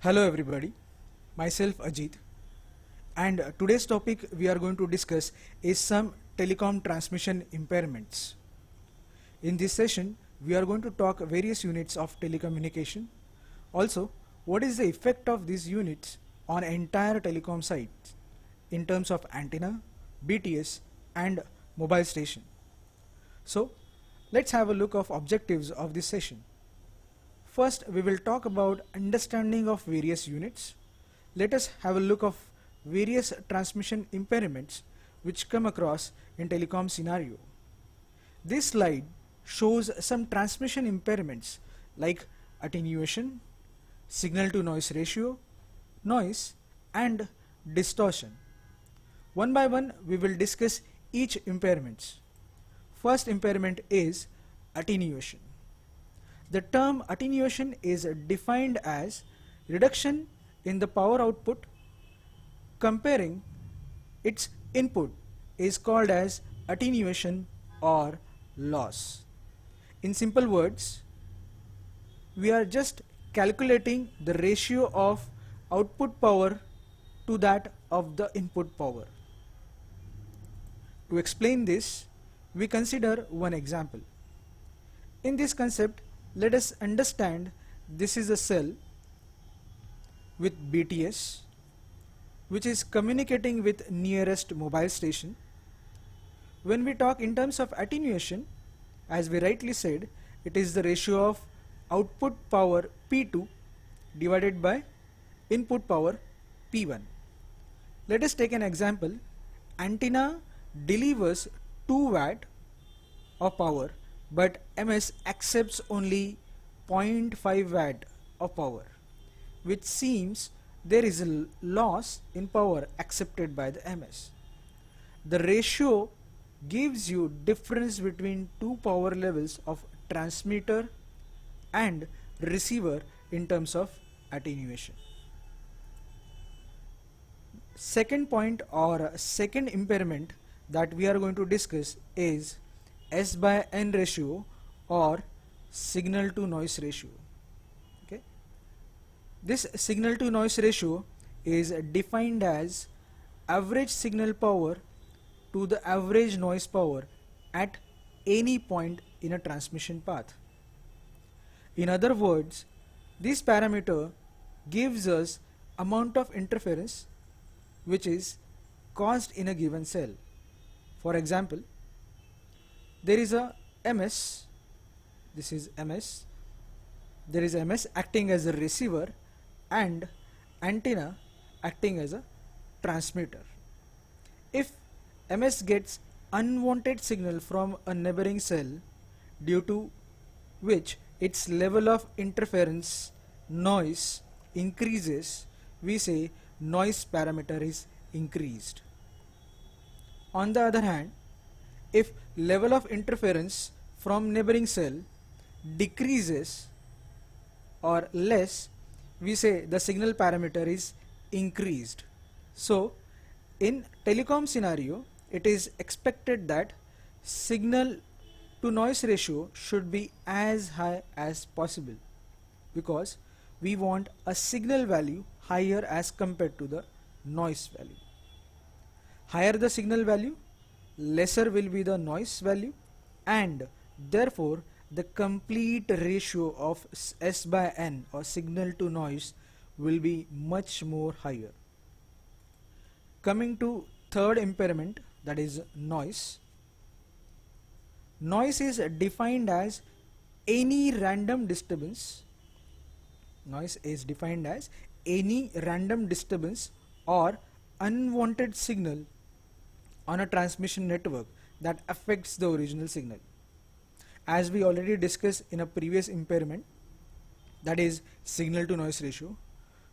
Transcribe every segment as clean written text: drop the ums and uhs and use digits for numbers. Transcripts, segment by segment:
Hello everybody, myself Ajit, and today's topic we are going to discuss is some telecom transmission impairments. In this session we are going to talk various units of telecommunication. Also, what is the effect of these units on entire telecom sites in terms of antenna, BTS and mobile station. So let's have a look of objectives of this session. First, we will talk about understanding of various units. Let us have a look of various transmission impairments which come across in telecom scenario. This slide shows some transmission impairments like attenuation, signal to noise ratio, noise and distortion. One by one we will discuss each impairments. First impairment is attenuation. The term attenuation is defined as reduction in the power output comparing its input is called as attenuation or loss. In simple words, we are just calculating the ratio of output power to that of the input power. To explain this, we consider one example. In this concept, let us understand this is a cell with BTS which is communicating with nearest mobile station. When we talk in terms of attenuation, as we rightly said, it is the ratio of output power P2 divided by input power P1. Let us take an example. Antenna delivers 2 watt of power, but MS accepts only 0.5 watt of power, which seems there is a loss in power accepted by the MS. The ratio gives you difference between two power levels of transmitter and receiver in terms of attenuation. Second point or second impairment that we are going to discuss is S/N ratio or signal to noise ratio. Okay, this signal to noise ratio is defined as average signal power to the average noise power at any point in a transmission path. In other words, this parameter gives us amount of interference which is caused in a given cell. For example, there is a MS, this is MS, there is MS acting as a receiver and antenna acting as a transmitter. If MS gets unwanted signal from a neighboring cell due to which its level of interference noise increases, we say noise parameter is increased. On the other hand, if level of interference from neighboring cell decreases or less, we say the signal parameter is increased. So in telecom scenario, it is expected that signal to noise ratio should be as high as possible because we want a signal value higher as compared to the noise value. Higher the signal value, lesser will be the noise value, and therefore the complete ratio of S/N or signal to noise will be much more higher. Coming to third impairment, that is noise. Noise is defined as any random disturbance. Noise is defined as any random disturbance or unwanted signal on a transmission network that affects the original signal. As we already discussed in a previous impairment, that is signal to noise ratio.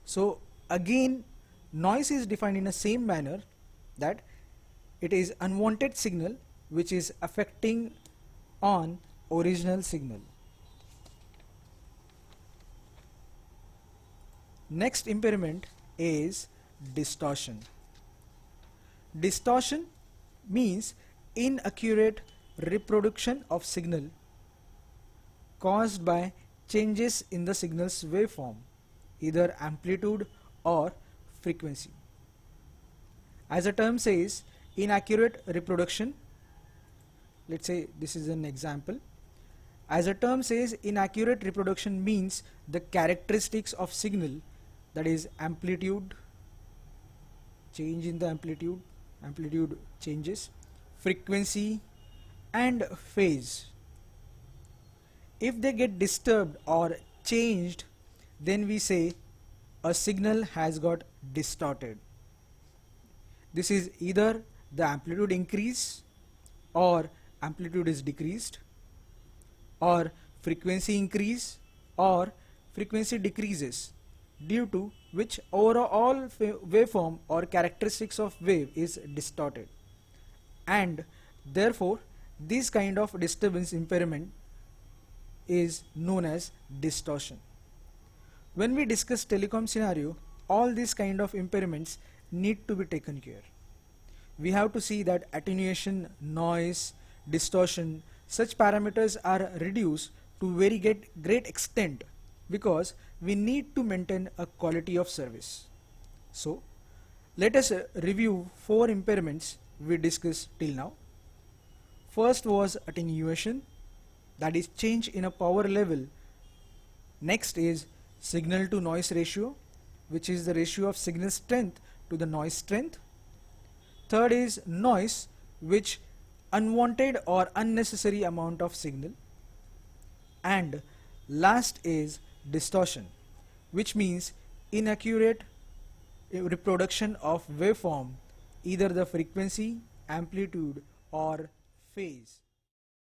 So again, noise is defined in the same manner, that it is unwanted signal which is affecting on original signal. Next impairment is distortion. Distortion means inaccurate reproduction of signal caused by changes in the signal's waveform. either amplitude or frequency. As the term says, inaccurate reproduction, let's say this is an example. As the term says, inaccurate reproduction means the characteristics of signal, that is amplitude, change in the amplitude changes, frequency and phase. If they get disturbed or changed, then we say a signal has got distorted. This is either the amplitude increase or amplitude is decreased, or frequency increase or frequency decreases, due to which overall waveform or characteristics of wave is distorted, and therefore this kind of disturbance impairment is known as distortion. When we discuss telecom scenario, all these kind of impairments need to be taken care. We have to see that attenuation, noise, distortion, such parameters are reduced to very great extent, because we need to maintain a quality of service. So let us review 4 impairments we discussed till now. First was attenuation, that is change in a power level. Next is signal to noise ratio, which is the ratio of signal strength to the noise strength. Third is noise, which unwanted or unnecessary amount of signal. And last is distortion, which means inaccurate reproduction of waveform, either the frequency, amplitude or phase.